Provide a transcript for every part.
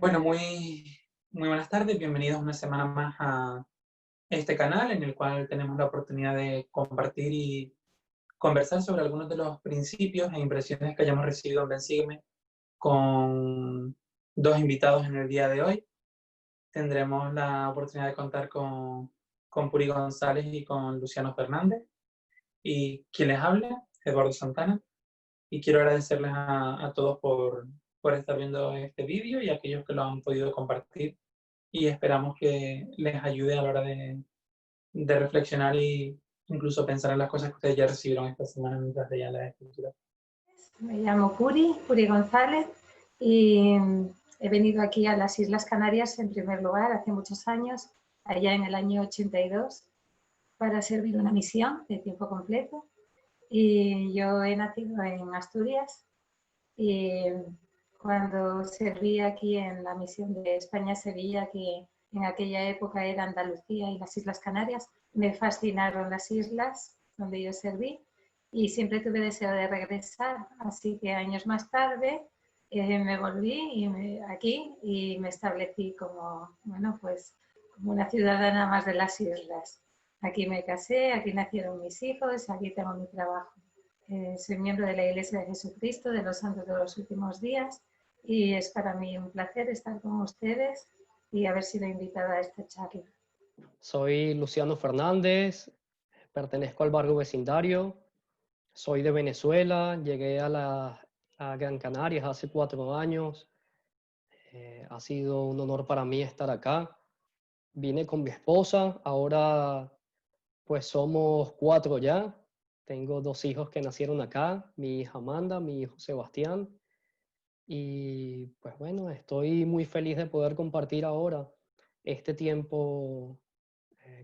Bueno, muy buenas tardes, bienvenidos una semana más a este canal en el cual tenemos la oportunidad de compartir y conversar sobre algunos de los principios e impresiones que hayamos recibido en Bensígueme con dos invitados en el día de hoy. Tendremos la oportunidad de contar con Puri González y con Luciano Fernández y quien les habla, Eduardo Santana. Y quiero agradecerles a todos por estar viendo este vídeo y a aquellos que lo han podido compartir y esperamos que les ayude a la hora de reflexionar y incluso pensar en las cosas que ustedes ya recibieron esta semana mientras leían la escritura. Me llamo Puri González y he venido aquí a las Islas Canarias en primer lugar hace muchos años, allá en el año 82, para servir una misión de tiempo completo. Y yo he nacido en Asturias y cuando serví aquí en la misión de España-Sevilla, que en aquella época era Andalucía y las Islas Canarias, me fascinaron las islas donde yo serví y siempre tuve deseo de regresar, así que años más tarde me volví aquí y me establecí como, bueno, pues como una ciudadana más de las islas. Aquí me casé, aquí nacieron mis hijos, aquí tengo mi trabajo. Soy miembro de la Iglesia de Jesucristo de los Santos de los Últimos Días y es para mí un placer estar con ustedes y haber sido invitada a esta charla. Soy Luciano Fernández, pertenezco al barrio vecindario, soy de Venezuela, llegué a Gran Canarias hace 4 años. Ha sido un honor para mí estar acá. Vine con mi esposa, ahora pues somos 4 ya. Tengo 2 hijos que nacieron acá, mi hija Amanda, mi hijo Sebastián. Y pues bueno, estoy muy feliz de poder compartir ahora este tiempo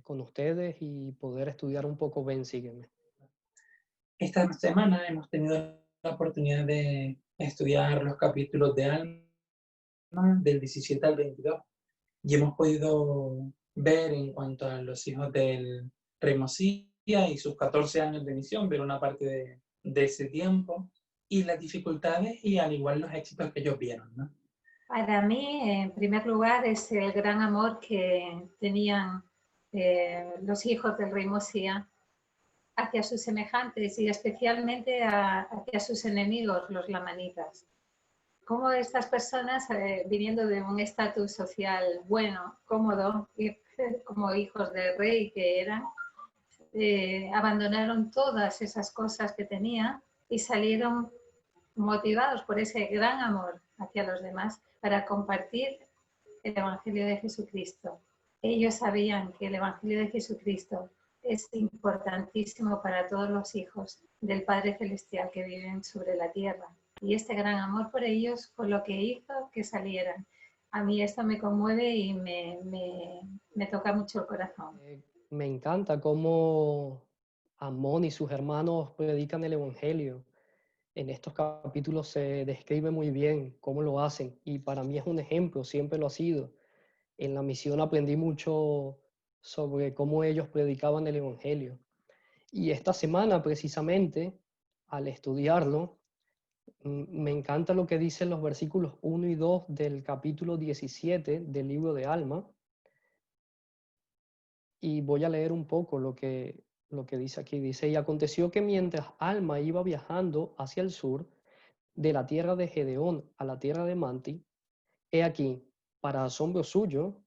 con ustedes y poder estudiar un poco Ven, sígueme. Esta semana hemos tenido la oportunidad de estudiar los capítulos de Alma del 17 al 22 y hemos podido ver en cuanto a los hijos del rey Mosía y sus 14 años de misión, ver una parte de ese tiempo y las dificultades y al igual los éxitos que ellos vieron, ¿no? Para mí, en primer lugar, es el gran amor que tenían los hijos del rey Mosía hacia sus semejantes y especialmente hacia sus enemigos, los lamanitas. Cómo estas personas, viniendo de un estatus social bueno, cómodo, y como hijos del rey que eran, abandonaron todas esas cosas que tenían y salieron motivados por ese gran amor hacia los demás para compartir el Evangelio de Jesucristo. Ellos sabían que el Evangelio de Jesucristo es importantísimo para todos los hijos del Padre Celestial que viven sobre la tierra. Y este gran amor por ellos fue lo que hizo que salieran. A mí esto me conmueve y me toca mucho el corazón. Me encanta cómo Amón y sus hermanos predican el Evangelio. En estos capítulos se describe muy bien cómo lo hacen y para mí es un ejemplo, siempre lo ha sido. En la misión aprendí mucho sobre cómo ellos predicaban el Evangelio. Y esta semana, precisamente, al estudiarlo, me encanta lo que dicen los versículos 1 y 2 del capítulo 17 del libro de Alma. Y voy a leer un poco lo que dice aquí. Dice, y aconteció que mientras Alma iba viajando hacia el sur, de la tierra de Gedeón a la tierra de Manti, he aquí, para asombro suyo,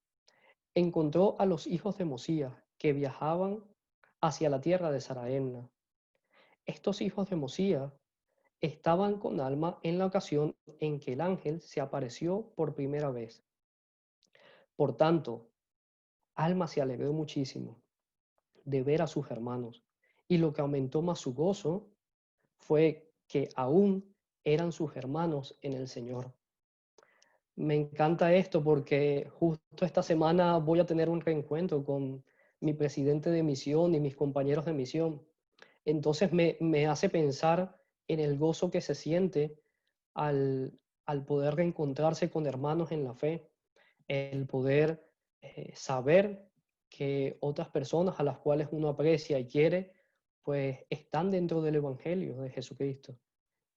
encontró a los hijos de Mosías que viajaban hacia la tierra de Saraemna. Estos hijos de Mosías estaban con Alma en la ocasión en que el ángel se apareció por primera vez. Por tanto, Alma se alegró muchísimo de ver a sus hermanos, y lo que aumentó más su gozo fue que aún eran sus hermanos en el Señor. Me encanta esto porque justo esta semana voy a tener un reencuentro con mi presidente de misión y mis compañeros de misión. Entonces me hace pensar en el gozo que se siente al poder reencontrarse con hermanos en la fe, el poder saber que otras personas a las cuales uno aprecia y quiere, pues están dentro del Evangelio de Jesucristo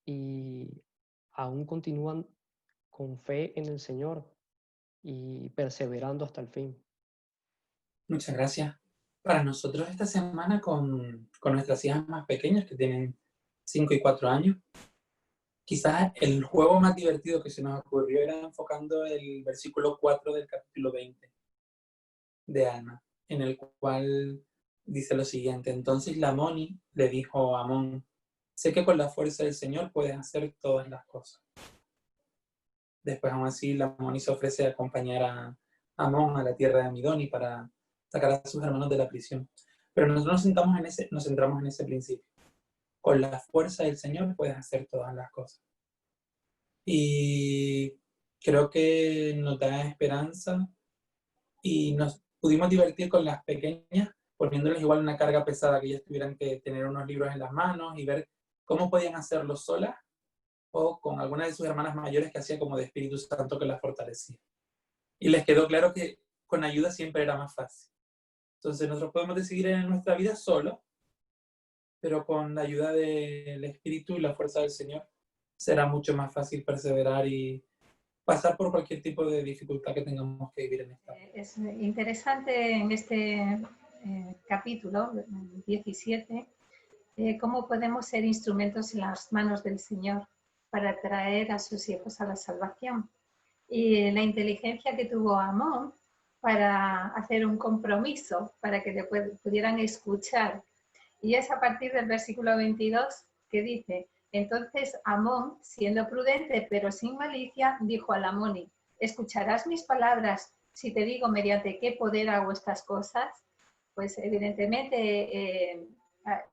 y aún continúan con fe en el Señor. y perseverando hasta el fin. Muchas gracias. Para nosotros esta semana con nuestras hijas más pequeñas, que tienen 5 y 4 años, quizás el juego más divertido que se nos ocurrió era enfocando el versículo 4 del capítulo 20 de Alma, en el cual dice lo siguiente: entonces Lamoni le dijo a Amón, sé que con la fuerza del Señor puedes hacer todas las cosas. Después, aún así, Lamoni se ofrece a acompañar a Amón a la tierra de Midoni para sacar a sus hermanos de la prisión. Pero nosotros nos centramos en ese principio. Con la fuerza del Señor puedes hacer todas las cosas. Y creo que nos da esperanza y nos pudimos divertir con las pequeñas, poniéndoles igual una carga pesada, que ellas tuvieran que tener unos libros en las manos y ver cómo podían hacerlo solas o con alguna de sus hermanas mayores que hacía como de Espíritu Santo que las fortalecía. Y les quedó claro que con ayuda siempre era más fácil. Entonces nosotros podemos decidir en nuestra vida solo, pero con la ayuda del Espíritu y la fuerza del Señor será mucho más fácil perseverar y pasar por cualquier tipo de dificultad que tengamos que vivir en esta vida. Es interesante en este capítulo 17 cómo podemos ser instrumentos en las manos del Señor para traer a sus hijos a la salvación. Y la inteligencia que tuvo Amón para hacer un compromiso, para que le pudieran escuchar. Y es a partir del versículo 22 que dice, entonces Amón, siendo prudente pero sin malicia, dijo a Lamoni, ¿escucharás mis palabras si te digo mediante qué poder hago estas cosas? Pues evidentemente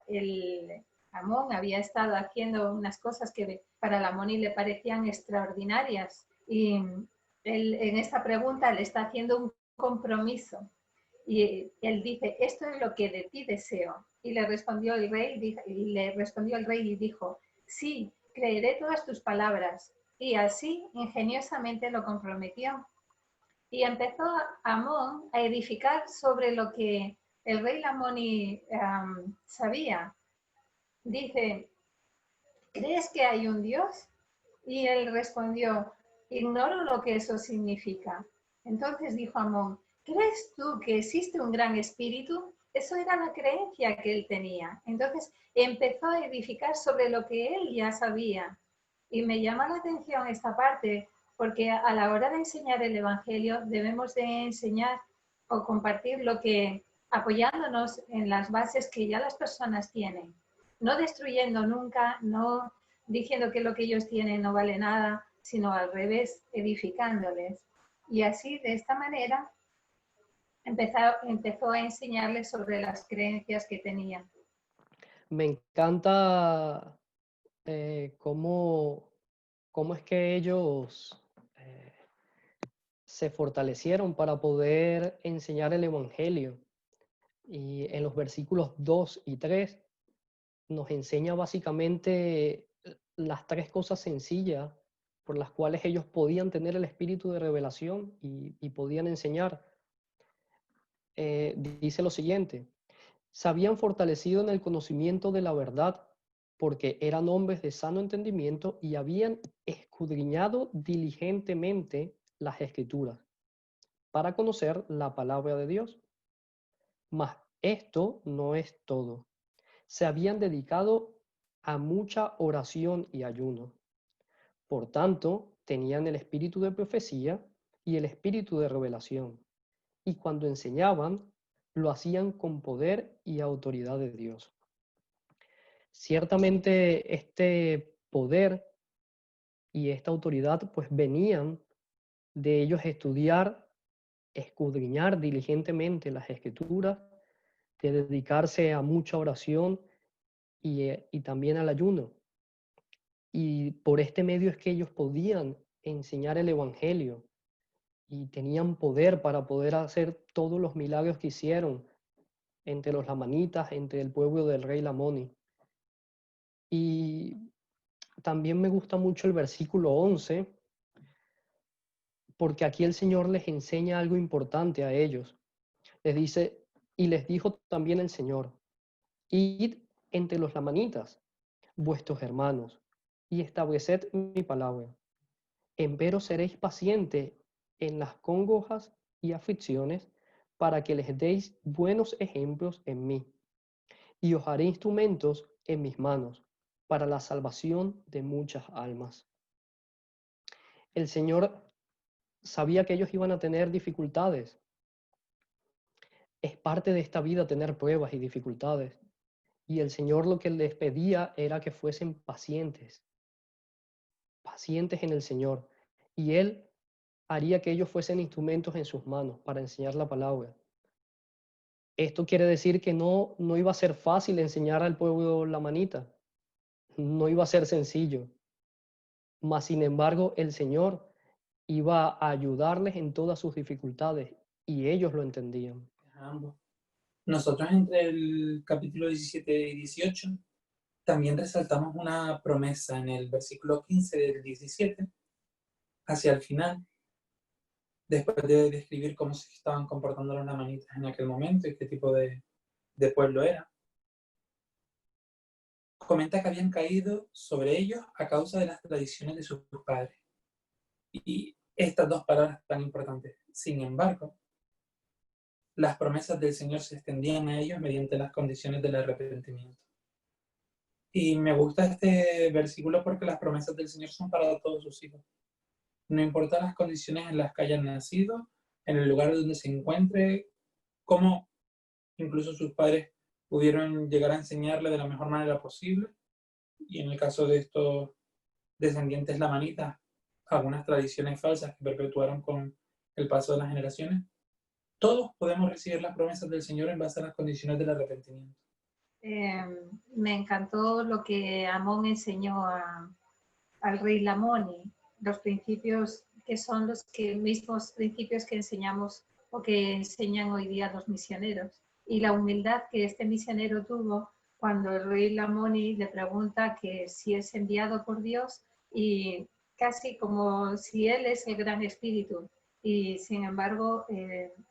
el Amón había estado haciendo unas cosas que para Lamoni le parecían extraordinarias y él, en esta pregunta le está haciendo un compromiso y él dice, esto es lo que de ti deseo. Y le respondió el rey y dijo, sí, creeré todas tus palabras. Y así ingeniosamente lo comprometió. Y empezó Amón a edificar sobre lo que el rey Lamoni sabía. Dice, ¿crees que hay un Dios? Y él respondió, ignoro lo que eso significa. Entonces dijo Amón, ¿crees tú que existe un gran espíritu? Eso era la creencia que él tenía. Entonces empezó a edificar sobre lo que él ya sabía. Y me llama la atención esta parte, porque a la hora de enseñar el Evangelio debemos de enseñar o compartir lo que, apoyándonos en las bases que ya las personas tienen, no destruyendo nunca, no diciendo que lo que ellos tienen no vale nada, sino al revés, edificándoles. Y así, de esta manera, empezó a enseñarles sobre las creencias que tenían. Me encanta cómo es que ellos se fortalecieron para poder enseñar el Evangelio. Y en los versículos 2 y 3 nos enseña básicamente las tres cosas sencillas por las cuales ellos podían tener el espíritu de revelación y podían enseñar. Dice lo siguiente, se habían fortalecido en el conocimiento de la verdad porque eran hombres de sano entendimiento y habían escudriñado diligentemente las escrituras para conocer la palabra de Dios. Mas esto no es todo. Se habían dedicado a mucha oración y ayuno. Por tanto, tenían el espíritu de profecía y el espíritu de revelación. Y cuando enseñaban, lo hacían con poder y autoridad de Dios. Ciertamente este poder y esta autoridad pues venían de ellos estudiar, escudriñar diligentemente las escrituras, de dedicarse a mucha oración y también al ayuno. Y por este medio es que ellos podían enseñar el Evangelio y tenían poder para poder hacer todos los milagros que hicieron entre los lamanitas, entre el pueblo del rey Lamoni. Y también me gusta mucho el versículo 11, porque aquí el Señor les enseña algo importante a ellos. Les dice, y les dijo también el Señor, id entre los lamanitas, vuestros hermanos, y estableced mi palabra. Empero seréis pacientes en las congojas y aflicciones, para que les deis buenos ejemplos en mí, y os haré instrumentos en mis manos, para la salvación de muchas almas. El Señor sabía que ellos iban a tener dificultades. Es parte de esta vida tener pruebas y dificultades. Y el Señor lo que les pedía era que fuesen pacientes, pacientes en el Señor. Y Él haría que ellos fuesen instrumentos en sus manos para enseñar la palabra. Esto quiere decir que no iba a ser fácil enseñar al pueblo la manita. No iba a ser sencillo. Mas, sin embargo, el Señor iba a ayudarles en todas sus dificultades y ellos lo entendían. Ambos. Nosotros entre el capítulo 17 y 18 también resaltamos una promesa en el versículo 15 del 17 hacia el final, después de describir cómo se estaban comportando los lamanitas en aquel momento y qué tipo de pueblo era. Comenta que habían caído sobre ellos a causa de las tradiciones de sus padres. Y estas dos palabras tan importantes. Sin embargo, las promesas del Señor se extendían a ellos mediante las condiciones del arrepentimiento. Y me gusta este versículo porque las promesas del Señor son para todos sus hijos. No importa las condiciones en las que hayan nacido, en el lugar donde se encuentre, cómo incluso sus padres pudieron llegar a enseñarle de la mejor manera posible. Y en el caso de estos descendientes lamanitas, algunas tradiciones falsas que perpetuaron con el paso de las generaciones, todos podemos recibir las promesas del Señor en base a las condiciones del arrepentimiento. Me encantó lo que Amón enseñó al rey Lamoni, los principios que son los mismos principios que enseñamos o que enseñan hoy día los misioneros, y la humildad que este misionero tuvo cuando el rey Lamoni le pregunta que si es enviado por Dios, y casi como si él es el gran espíritu, y sin embargo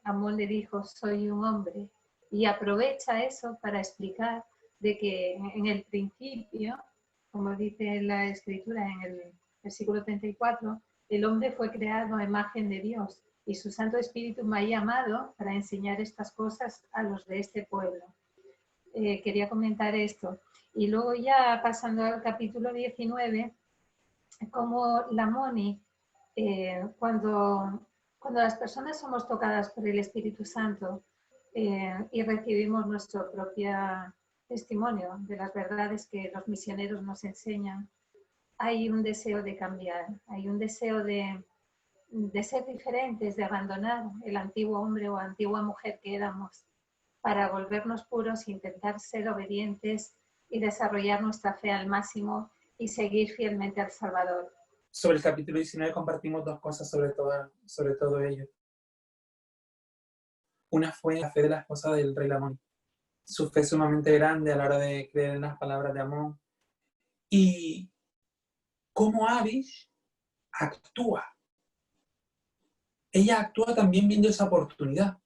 Amón le dijo: soy un hombre, y aprovecha eso para explicar de que en el principio, como dice la escritura en el versículo 34, el hombre fue creado a imagen de Dios y su Santo Espíritu me ha llamado para enseñar estas cosas a los de este pueblo. Quería comentar esto. Y luego ya pasando al capítulo 19, como Lamoni, cuando las personas somos tocadas por el Espíritu Santo y recibimos nuestro propio testimonio de las verdades que los misioneros nos enseñan, hay un deseo de cambiar, hay un deseo de ser diferentes, de abandonar el antiguo hombre o antigua mujer que éramos para volvernos puros, intentar ser obedientes y desarrollar nuestra fe al máximo y seguir fielmente al Salvador. Sobre el capítulo 19 compartimos dos cosas sobre todo ello. Una fue la fe de la esposa del rey Lamón. Su fe sumamente grande a la hora de creer en las palabras de Amón. Y cómo Abish actúa. Ella actúa también viendo esa oportunidad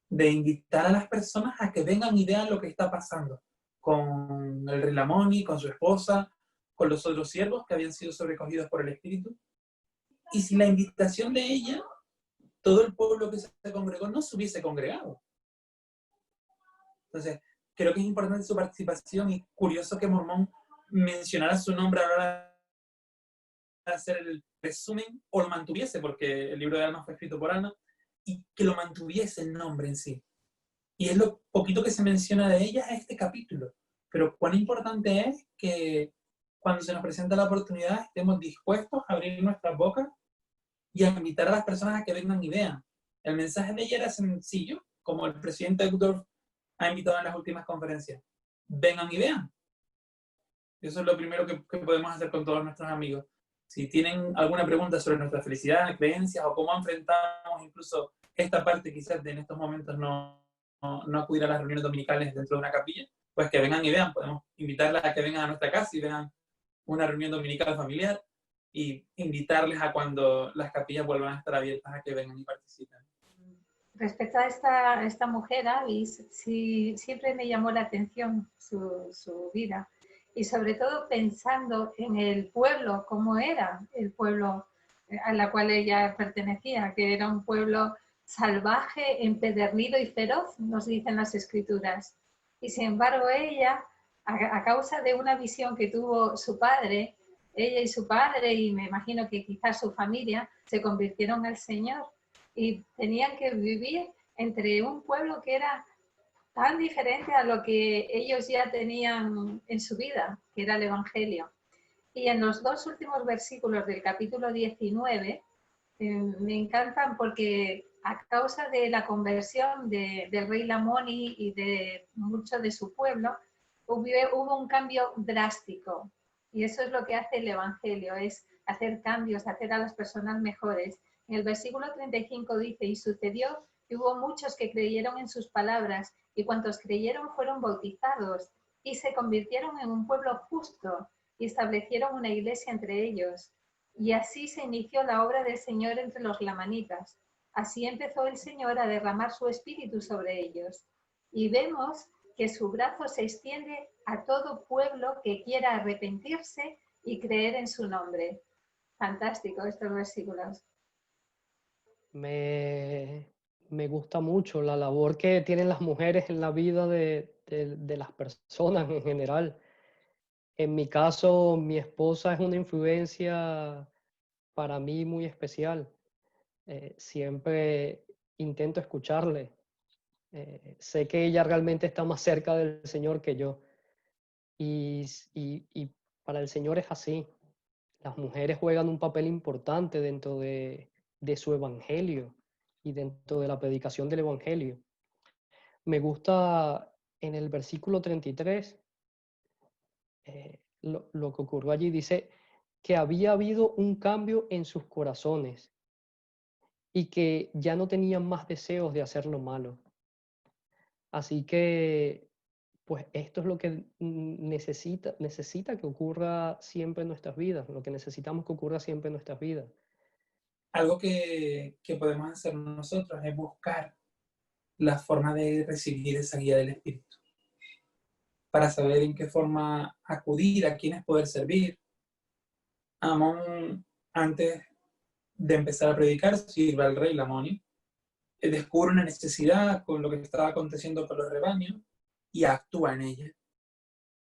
de invitar a las personas a que vengan y vean lo que está pasando con el rey Lamoni, con su esposa, con los otros siervos que habían sido sobrecogidos por el Espíritu. Y sin la invitación de ella, todo el pueblo que se congregó no se hubiese congregado. Entonces, creo que es importante su participación y curioso que Mormón mencionara su nombre a la hora de hacer el resumen, o lo mantuviese, porque el libro de Alma fue escrito por Alma, y que lo mantuviese el nombre en sí. Y es lo poquito que se menciona de ella en este capítulo. Pero cuán importante es que cuando se nos presenta la oportunidad estemos dispuestos a abrir nuestras bocas y a invitar a las personas a que vengan y vean. El mensaje de ella era sencillo, como el presidente Uchtdorf ha invitado en las últimas conferencias. Vengan y vean. Eso es lo primero que podemos hacer con todos nuestros amigos. Si tienen alguna pregunta sobre nuestra felicidad, creencias o cómo enfrentamos incluso esta parte quizás de en estos momentos no acudir a las reuniones dominicales dentro de una capilla, pues que vengan y vean. Podemos invitarlas a que vengan a nuestra casa y vean una reunión dominical familiar y invitarles a cuando las capillas vuelvan a estar abiertas a que vengan y participen. Respecto a esta mujer, Alice, sí, siempre me llamó la atención su vida, y sobre todo pensando en el pueblo, cómo era el pueblo a la cual ella pertenecía, que era un pueblo salvaje, empedernido y feroz, nos dicen las escrituras. Y sin embargo ella, a causa de una visión que tuvo su padre, ella y su padre, y me imagino que quizás su familia, se convirtieron al Señor y tenían que vivir entre un pueblo que era tan diferente a lo que ellos ya tenían en su vida, que era el Evangelio. Y en los dos últimos versículos del capítulo 19 me encantan porque a causa de la conversión del rey Lamoni y de mucho de su pueblo, hubo un cambio drástico. Y eso es lo que hace el Evangelio, es hacer cambios, hacer a las personas mejores. En el versículo 35 dice, y sucedió que hubo muchos que creyeron en sus palabras, y cuantos creyeron fueron bautizados, y se convirtieron en un pueblo justo, y establecieron una iglesia entre ellos. Y así se inició la obra del Señor entre los lamanitas. Así empezó el Señor a derramar su espíritu sobre ellos. Y vemos que su brazo se extiende a todo pueblo que quiera arrepentirse y creer en su nombre. Fantástico estos versículos. Me gusta mucho la labor que tienen las mujeres en la vida de las personas en general. En mi caso, mi esposa es una influencia para mí muy especial. Siempre intento escucharle. Sé que ella realmente está más cerca del Señor que yo. Y para el Señor es así. Las mujeres juegan un papel importante dentro de su evangelio y dentro de la predicación del evangelio. Me gusta en el versículo 33, lo que ocurrió allí. Dice que había habido un cambio en sus corazones y que ya no tenían más deseos de hacer lo malo. Así que, pues esto es lo que necesita que ocurra siempre en nuestras vidas, lo que necesitamos que ocurra siempre en nuestras vidas. Algo que podemos hacer nosotros es buscar la forma de recibir esa guía del Espíritu, para saber en qué forma acudir, a quiénes poder servir. Amón, antes de empezar a predicar, sirve al rey Lamoni, descubre una necesidad con lo que estaba aconteciendo con los rebaños y actúa en ella.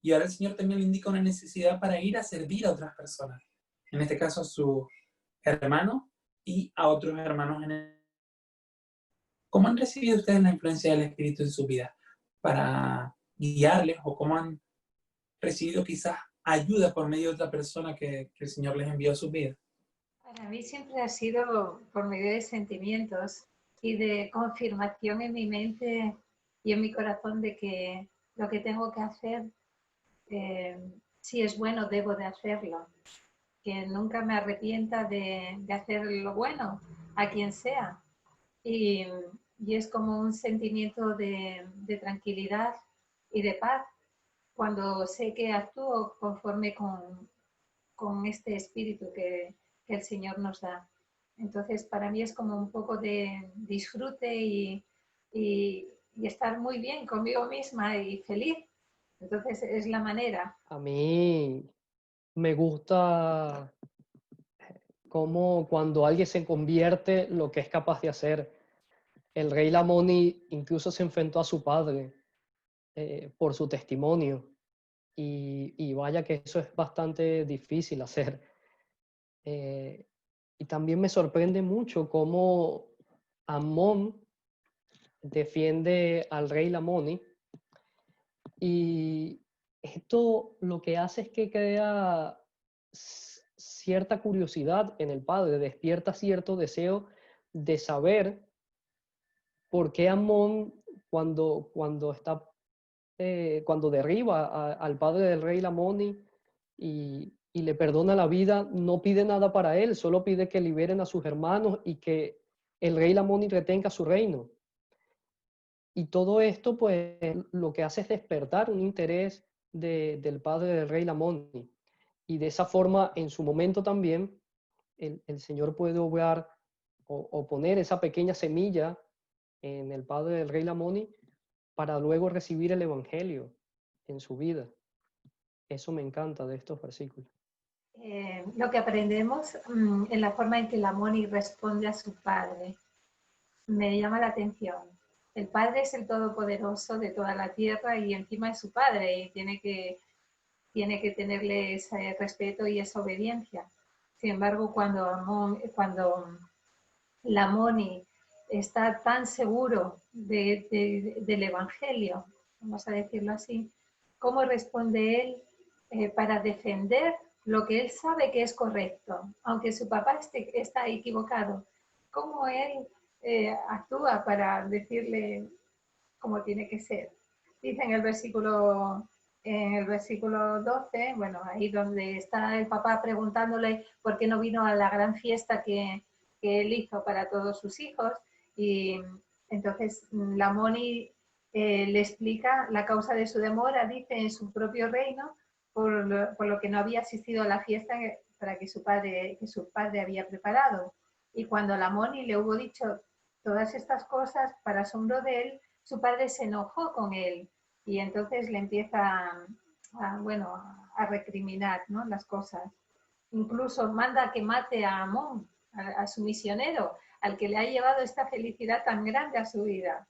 Y ahora el Señor también le indica una necesidad para ir a servir a otras personas, en este caso a sus hermanos y a otros hermanos en el... ¿Cómo han recibido ustedes la influencia del Espíritu en su vida para guiarles, o cómo han recibido quizás ayuda por medio de otra persona que el Señor les envió a sus vidas? Para mí siempre ha sido por medio de sentimientos y de confirmación en mi mente y en mi corazón de que lo que tengo que hacer, si es bueno, debo de hacerlo. Que nunca me arrepienta de hacer lo bueno a quien sea. Y, y es como un sentimiento de tranquilidad y de paz cuando sé que actúo conforme con este espíritu que el Señor nos da. Entonces, para mí es como un poco de disfrute y estar muy bien conmigo misma y feliz. Entonces, es la manera. A mí me gusta cómo cuando alguien se convierte, lo que es capaz de hacer. El rey Lamoni incluso se enfrentó a su padre por su testimonio. Y vaya que eso es bastante difícil hacer. Y también me sorprende mucho cómo Amón defiende al rey Lamoni. Y esto lo que hace es que crea cierta curiosidad en el padre, despierta cierto deseo de saber por qué Amón, cuando derriba al padre del rey Lamoni y le perdona la vida, no pide nada para él, solo pide que liberen a sus hermanos y que el rey Lamoni retenga su reino. Y todo esto, pues, lo que hace es despertar un interés del padre del rey Lamoni. Y de esa forma, en su momento también, el Señor puede obrar o poner esa pequeña semilla en el padre del rey Lamoni para luego recibir el Evangelio en su vida. Eso me encanta de estos versículos. Lo que aprendemos en la forma en que la Moni responde a su padre. Me llama la atención. El padre es el todopoderoso de toda la tierra y encima es su padre y tiene que tenerle ese respeto y esa obediencia. Sin embargo, cuando la Moni está tan seguro del Evangelio, vamos a decirlo así, ¿cómo responde él para defender lo que él sabe que es correcto, aunque su papá está equivocado? ¿Cómo él actúa para decirle cómo tiene que ser? Dice en el versículo 12, bueno, ahí donde está el papá preguntándole por qué no vino a la gran fiesta que él hizo para todos sus hijos, y entonces la Moni le explica la causa de su demora, dice, en su propio reino, por lo que no había asistido a la fiesta para que su padre había preparado. Y cuando la Moni le hubo dicho todas estas cosas, para asombro de él, su padre se enojó con él y entonces le empieza bueno, a recriminar, ¿no?, las cosas. Incluso manda que mate a Amón, a su misionero, al que le ha llevado esta felicidad tan grande a su vida.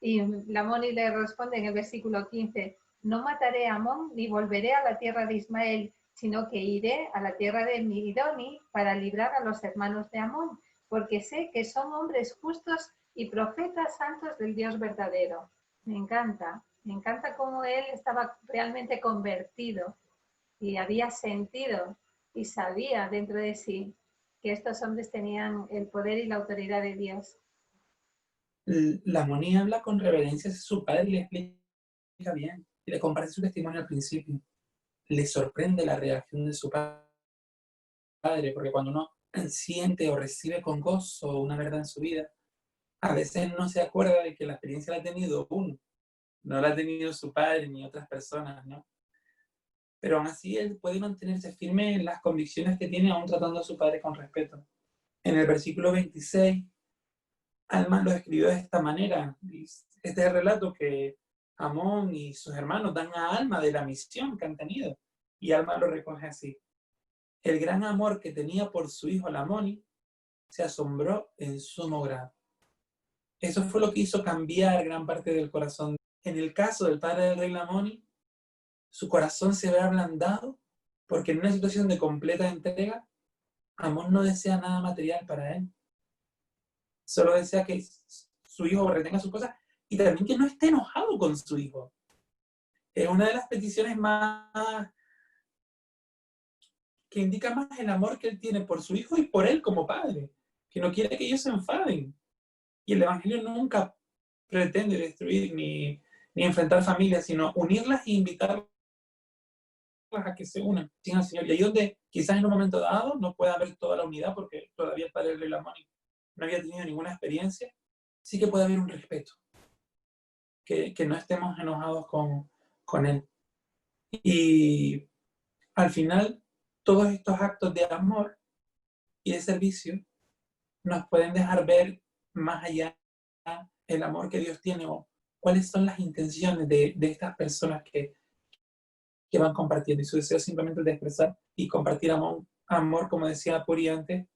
Y la Moni le responde en el versículo 15, no mataré a Amón ni volveré a la tierra de Ismael, sino que iré a la tierra de Midoni para librar a los hermanos de Amón, porque sé que son hombres justos y profetas santos del Dios verdadero. Me encanta cómo él estaba realmente convertido y había sentido y sabía dentro de sí que estos hombres tenían el poder y la autoridad de Dios. La Moni habla con reverencia a su padre y le explica bien. Y le comparte su testimonio al principio. Le sorprende la reacción de su padre, porque cuando uno siente o recibe con gozo una verdad en su vida, a veces no se acuerda de que la experiencia la ha tenido uno, no la ha tenido su padre ni otras personas, ¿no? Pero aún así él puede mantenerse firme en las convicciones que tiene, aún tratando a su padre con respeto. En el versículo 26, Alma lo escribió de esta manera. Este es el relato que Amón y sus hermanos dan a Alma de la misión que han tenido. Y Alma lo recoge así. El gran amor que tenía por su hijo Lamoni se asombró en sumo grado. Eso fue lo que hizo cambiar gran parte del corazón. En el caso del padre del rey Lamoni, su corazón se ve ablandado porque en una situación de completa entrega, Amón no desea nada material para él. Solo desea que su hijo retenga sus cosas y también que no esté enojado con su hijo. Es una de las peticiones más que indica más el amor que él tiene por su hijo y por él como padre, que no quiere que ellos se enfaden. Y el Evangelio nunca pretende destruir ni enfrentar familias, sino unirlas e invitarlas a que se unan sin al Señor. Y ahí donde quizás en un momento dado no pueda haber toda la unidad porque todavía el padre de la Mónica no había tenido ninguna experiencia, sí que puede haber un respeto, que no estemos enojados con él. Y al final, todos estos actos de amor y de servicio nos pueden dejar ver más allá el amor que Dios tiene o cuáles son las intenciones de estas personas que van compartiendo y su deseo simplemente de expresar y compartir amor, como decía Puri antes,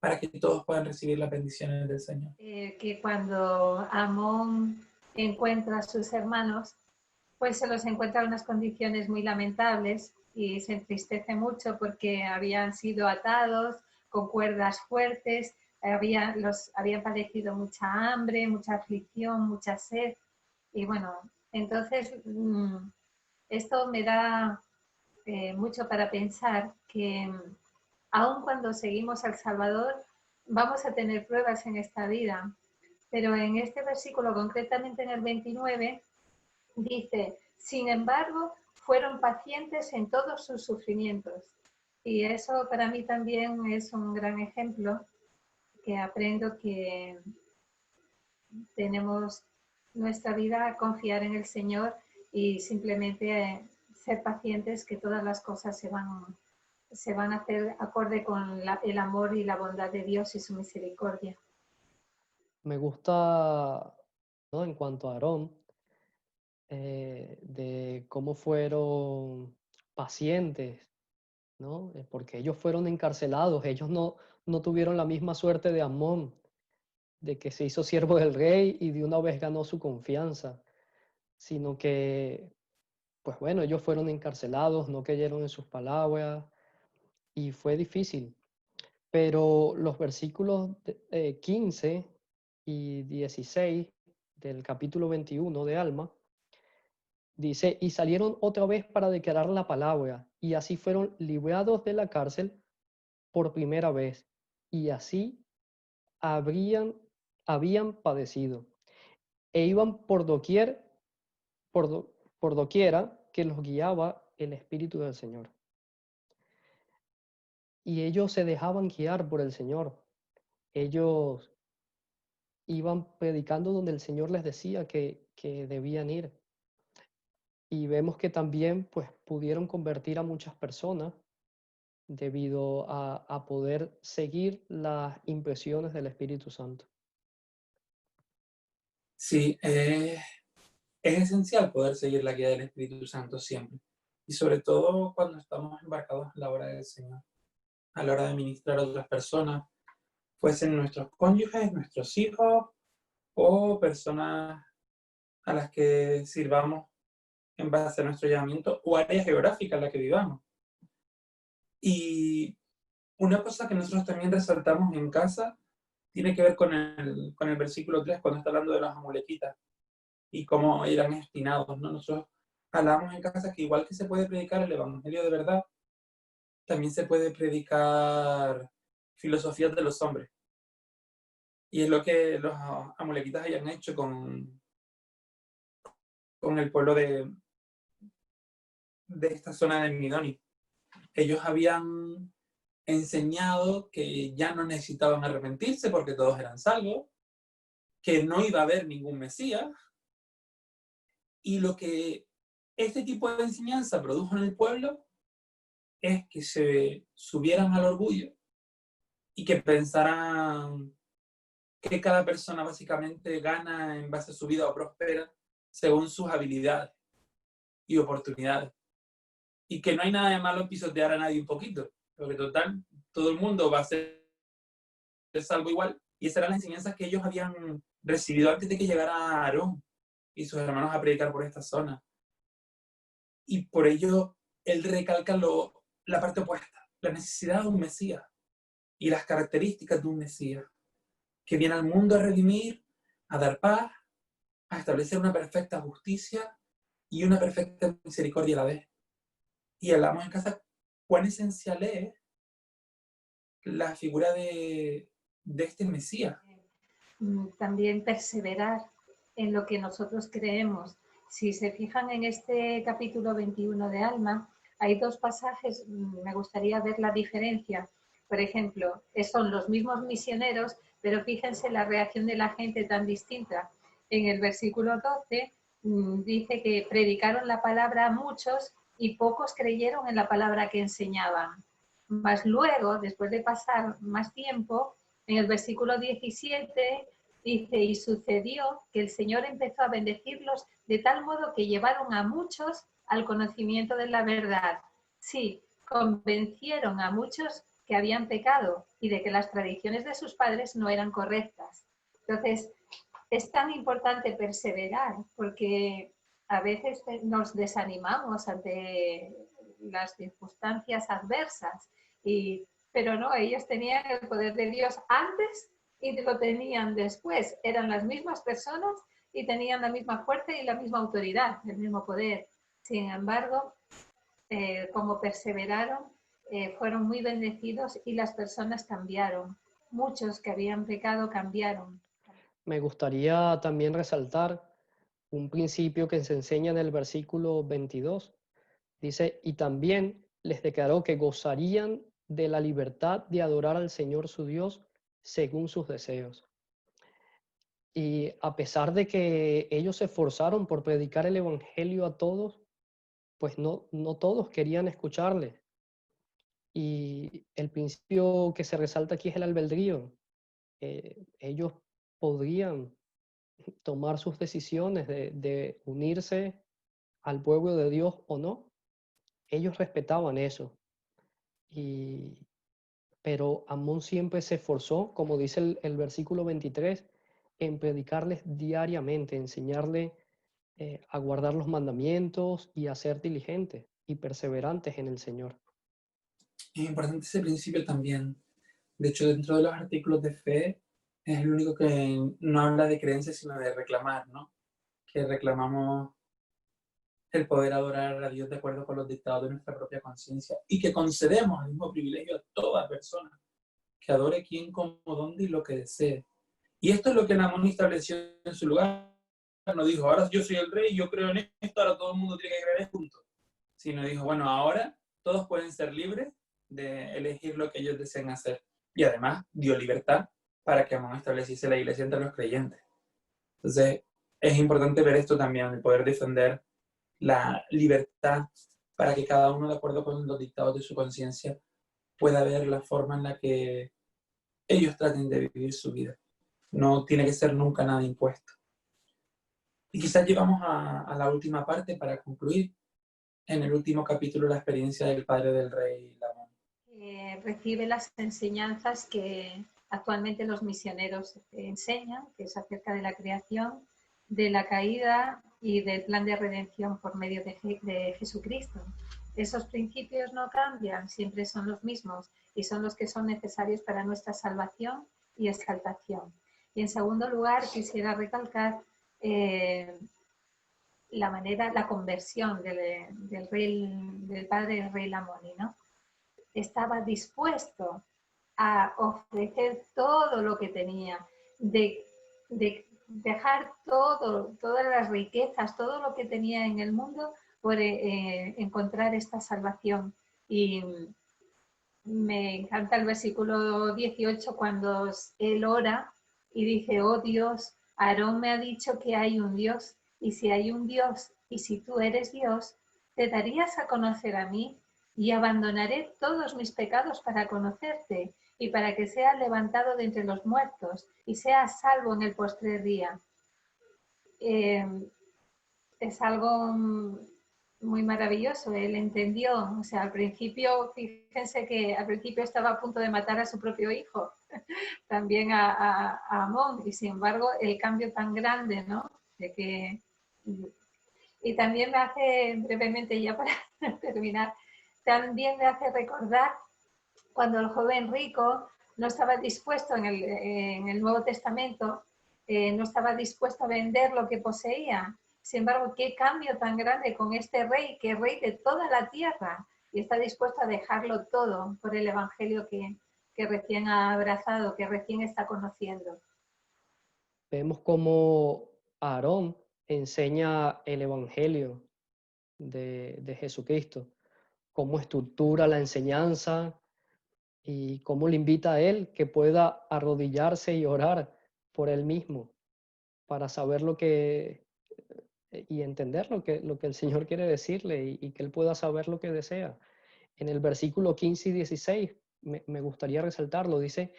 para que todos puedan recibir las bendiciones del Señor. Que cuando Amón encuentra a sus hermanos, pues se los encuentra en unas condiciones muy lamentables y se entristece mucho porque habían sido atados con cuerdas fuertes, habían padecido mucha hambre, mucha aflicción, mucha sed. Y bueno, entonces esto me da mucho para pensar que aun cuando seguimos al Salvador, vamos a tener pruebas en esta vida. Pero en este versículo, concretamente en el 29, dice, sin embargo, fueron pacientes en todos sus sufrimientos. Y eso para mí también es un gran ejemplo que aprendo que tenemos nuestra vida a confiar en el Señor y simplemente ser pacientes, que todas las cosas se van a hacer acorde con el amor y la bondad de Dios y su misericordia. Me gusta, ¿no?, en cuanto a Aarón, de cómo fueron pacientes ¿no? Porque ellos fueron encarcelados, ellos no tuvieron la misma suerte de Amón, de que se hizo siervo del rey y de una vez ganó su confianza, sino que, pues bueno, ellos fueron encarcelados, no creyeron en sus palabras y fue difícil. Pero los versículos 15 y 16 del capítulo 21 de Alma, dice, y salieron otra vez para declarar la palabra, y así fueron librados de la cárcel por primera vez, y así habían padecido, e iban por doquier, por doquiera que los guiaba el Espíritu del Señor. Y ellos se dejaban guiar por el Señor. Ellos iban predicando donde el Señor les decía que debían ir. Y vemos que también pues, pudieron convertir a muchas personas debido a poder seguir las impresiones del Espíritu Santo. Sí, es esencial poder seguir la guía del Espíritu Santo siempre. Y sobre todo cuando estamos embarcados en la obra del Señor, a la hora de ministrar a otras personas, fuesen nuestros cónyuges, nuestros hijos o personas a las que sirvamos en base a nuestro llamamiento o área geográfica en la que vivamos. Y una cosa que nosotros también resaltamos en casa tiene que ver con el versículo 3, cuando está hablando de los amulequitas y cómo eran espinados, ¿no? Nosotros hablamos en casa que igual que se puede predicar el evangelio de verdad, también se puede predicar filosofías de los hombres. Y es lo que los amulequitas hayan hecho con el pueblo de esta zona de Midoni. Ellos habían enseñado que ya no necesitaban arrepentirse porque todos eran salvos, que no iba a haber ningún Mesías, y lo que este tipo de enseñanza produjo en el pueblo es que se subieran al orgullo y que pensaran que cada persona básicamente gana en base a su vida o prospera según sus habilidades y oportunidades. Y que no hay nada de malo en pisotear a nadie un poquito, porque total, todo el mundo va a ser salvo igual. Y esas eran las enseñanzas que ellos habían recibido antes de que llegara Aarón y sus hermanos a predicar por esta zona. Y por ello, él recalca la parte opuesta, la necesidad de un Mesías y las características de un Mesías, que viene al mundo a redimir, a dar paz, a establecer una perfecta justicia y una perfecta misericordia a la vez. Y hablamos en casa cuán esencial es la figura de este Mesías. También perseverar en lo que nosotros creemos. Si se fijan en este capítulo 21 de Alma, hay dos pasajes, me gustaría ver la diferencia. Por ejemplo, son los mismos misioneros, pero fíjense la reacción de la gente tan distinta. En el versículo 12 dice que predicaron la palabra a muchos y pocos creyeron en la palabra que enseñaban. Mas luego, después de pasar más tiempo, en el versículo 17 dice, y sucedió que el Señor empezó a bendecirlos de tal modo que llevaron a muchos al conocimiento de la verdad. Sí, convencieron a muchos que habían pecado y de que las tradiciones de sus padres no eran correctas. Entonces, es tan importante perseverar porque a veces nos desanimamos ante las circunstancias adversas, pero no, ellos tenían el poder de Dios antes y lo tenían después. Eran las mismas personas y tenían la misma fuerza y la misma autoridad, el mismo poder. Sin embargo, como perseveraron, fueron muy bendecidos y las personas cambiaron. Muchos que habían pecado cambiaron. Me gustaría también resaltar un principio que se enseña en el versículo 22. Dice, y también les declaró que gozarían de la libertad de adorar al Señor su Dios según sus deseos. Y a pesar de que ellos se esforzaron por predicar el Evangelio a todos, pues no todos querían escucharle. Y el principio que se resalta aquí es el albedrío. Ellos podrían tomar sus decisiones de unirse al pueblo de Dios o no. Ellos respetaban eso. Pero Amón siempre se esforzó, como dice el versículo 23, en predicarles diariamente, enseñarle a guardar los mandamientos y a ser diligentes y perseverantes en el Señor. Es importante ese principio también. De hecho, dentro de los artículos de fe, es el único que no habla de creencia, sino de reclamar, ¿no? Que reclamamos el poder adorar a Dios de acuerdo con los dictados de nuestra propia conciencia y que concedemos el mismo privilegio a toda persona que adore quien, como, dónde y lo que desee. Y esto es lo que Namón estableció en su lugar. No dijo, ahora yo soy el rey, yo creo en esto, ahora todo el mundo tiene que creer en esto, sino dijo, bueno, ahora todos pueden ser libres de elegir lo que ellos deseen hacer. Y además dio libertad para que Amón estableciese la iglesia entre los creyentes. Entonces, es importante ver esto también, el poder defender la libertad para que cada uno, de acuerdo con los dictados de su conciencia, pueda ver la forma en la que ellos traten de vivir su vida. No tiene que ser nunca nada impuesto. Y quizás llevamos a la última parte para concluir. En el último capítulo, la experiencia del padre del rey Lamón. Recibe las enseñanzas que actualmente los misioneros enseñan, que es acerca de la creación, de la caída y del plan de redención por medio de Jesucristo. Esos principios no cambian, siempre son los mismos y son los que son necesarios para nuestra salvación y exaltación. Y en segundo lugar, quisiera recalcar la conversión del padre del rey Lamoni, ¿no? Estaba dispuesto a ofrecer todo lo que tenía, de dejar todas las riquezas, todo lo que tenía en el mundo por encontrar esta salvación. Y me encanta el versículo 18 cuando él ora y dice, oh Dios, Aarón me ha dicho que hay un Dios, y si hay un Dios, y si tú eres Dios, te darías a conocer a mí, y abandonaré todos mis pecados para conocerte, y para que seas levantado de entre los muertos, y seas salvo en el postrer día. Es algo muy maravilloso. Él entendió, o sea, al principio, fíjense que al principio estaba a punto de matar a su propio hijo, también a Amón, y sin embargo el cambio tan grande, ¿no? De que, y también me hace, brevemente ya para terminar, también me hace recordar cuando el joven rico no estaba dispuesto en el Nuevo Testamento, no estaba dispuesto a vender lo que poseía. Sin embargo, qué cambio tan grande con este rey, que es rey de toda la tierra, y está dispuesto a dejarlo todo por el Evangelio que recién ha abrazado, que recién está conociendo. Vemos cómo Aarón enseña el Evangelio de Jesucristo, cómo estructura la enseñanza y cómo le invita a él que pueda arrodillarse y orar por él mismo para saber y entender lo que el Señor quiere decirle y que él pueda saber lo que desea. En el versículo 15 y 16 me gustaría resaltarlo, dice,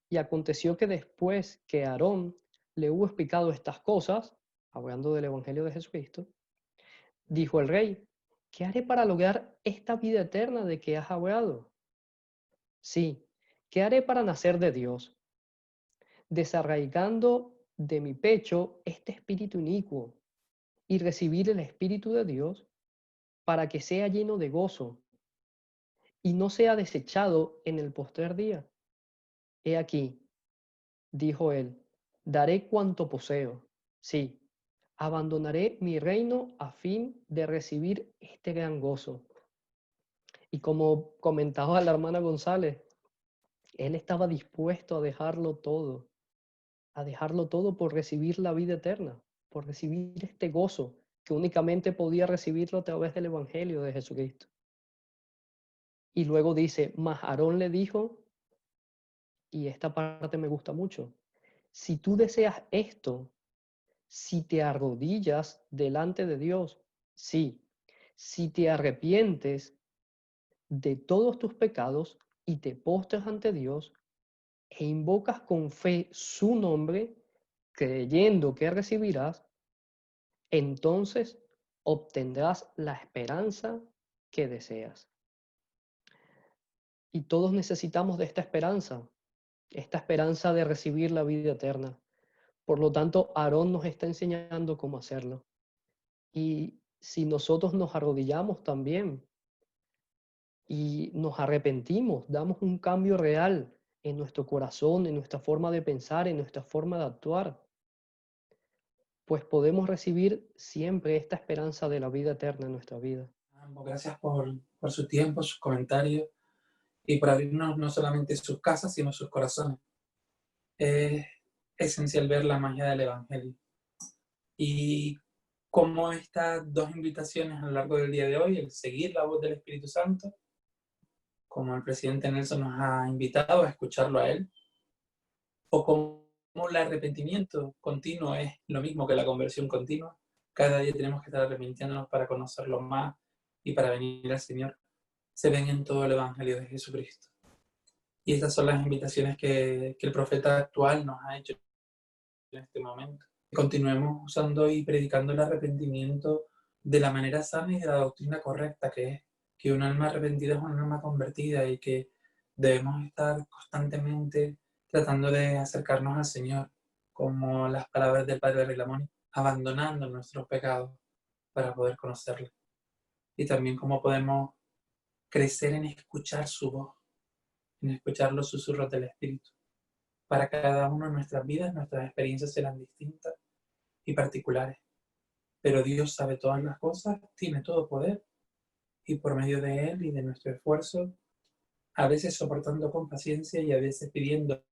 y aconteció que después que Aarón le hubo explicado estas cosas, hablando del Evangelio de Jesucristo, dijo el rey, ¿qué haré para lograr esta vida eterna de que has hablado? Sí, ¿qué haré para nacer de Dios? Desarraigando de mi pecho este espíritu inicuo y recibir el Espíritu de Dios para que sea lleno de gozo y no sea desechado en el postrer día. He aquí, dijo él, daré cuanto poseo. Sí, abandonaré mi reino a fin de recibir este gran gozo. Y como comentaba la hermana González, él estaba dispuesto a dejarlo todo por recibir la vida eterna, por recibir este gozo que únicamente podía recibirlo a través del Evangelio de Jesucristo. Y luego dice, mas Aarón le dijo, y esta parte me gusta mucho, si tú deseas esto, si te arrodillas delante de Dios, sí, si te arrepientes de todos tus pecados y te postras ante Dios e invocas con fe su nombre, creyendo que recibirás, entonces obtendrás la esperanza que deseas. Y todos necesitamos de esta esperanza de recibir la vida eterna. Por lo tanto, Aarón nos está enseñando cómo hacerlo. Y si nosotros nos arrodillamos también y nos arrepentimos, damos un cambio real en nuestro corazón, en nuestra forma de pensar, en nuestra forma de actuar, pues podemos recibir siempre esta esperanza de la vida eterna en nuestra vida. Gracias por su tiempo, sus comentarios y por abrirnos no solamente sus casas, sino sus corazones. Es esencial ver la magia del Evangelio. Y cómo estas dos invitaciones a lo largo del día de hoy, el seguir la voz del Espíritu Santo, como el presidente Nelson nos ha invitado a escucharlo a él, o como el arrepentimiento continuo es lo mismo que la conversión continua. Cada día tenemos que estar arrepintiéndonos para conocerlo más y para venir al Señor. Se ven en todo el Evangelio de Jesucristo. Y estas son las invitaciones que el profeta actual nos ha hecho en este momento. Continuemos usando y predicando el arrepentimiento de la manera sana y de la doctrina correcta, que es que un alma arrepentida es un alma convertida y que debemos estar constantemente tratando de acercarnos al Señor, como las palabras del Padre Relamoni, abandonando nuestros pecados para poder conocerle. Y también cómo podemos crecer en escuchar su voz, en escuchar los susurros del Espíritu. Para cada uno de nuestras vidas, nuestras experiencias serán distintas y particulares. Pero Dios sabe todas las cosas, tiene todo poder, y por medio de Él y de nuestro esfuerzo, a veces soportando con paciencia y a veces pidiendo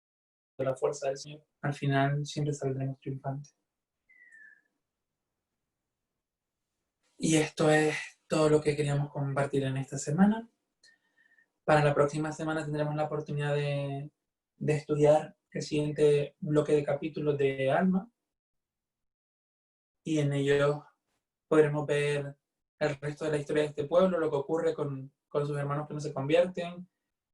la fuerza del Señor, al final siempre saldremos triunfantes. Y esto es todo lo que queríamos compartir en esta semana. Para la próxima semana tendremos la oportunidad de estudiar el siguiente bloque de capítulos de Alma, y en ellos podremos ver el resto de la historia de este pueblo, lo que ocurre con sus hermanos que no se convierten,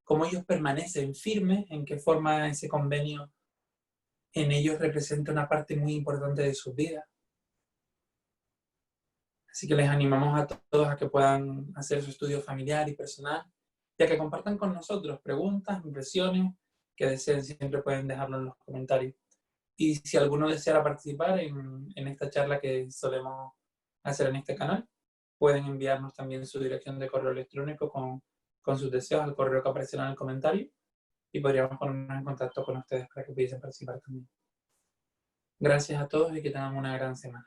cómo ellos permanecen firmes, en qué forma ese convenio en ellos representa una parte muy importante de sus vidas. Así que les animamos a todos a que puedan hacer su estudio familiar y personal, y a que compartan con nosotros preguntas, impresiones que deseen, siempre pueden dejarlo en los comentarios. Y si alguno deseara participar en esta charla que solemos hacer en este canal, pueden enviarnos también su dirección de correo electrónico con sus deseos al correo que aparecerá en el comentario, y podríamos ponernos en contacto con ustedes para que pudiesen participar también. Gracias a todos y que tengan una gran semana.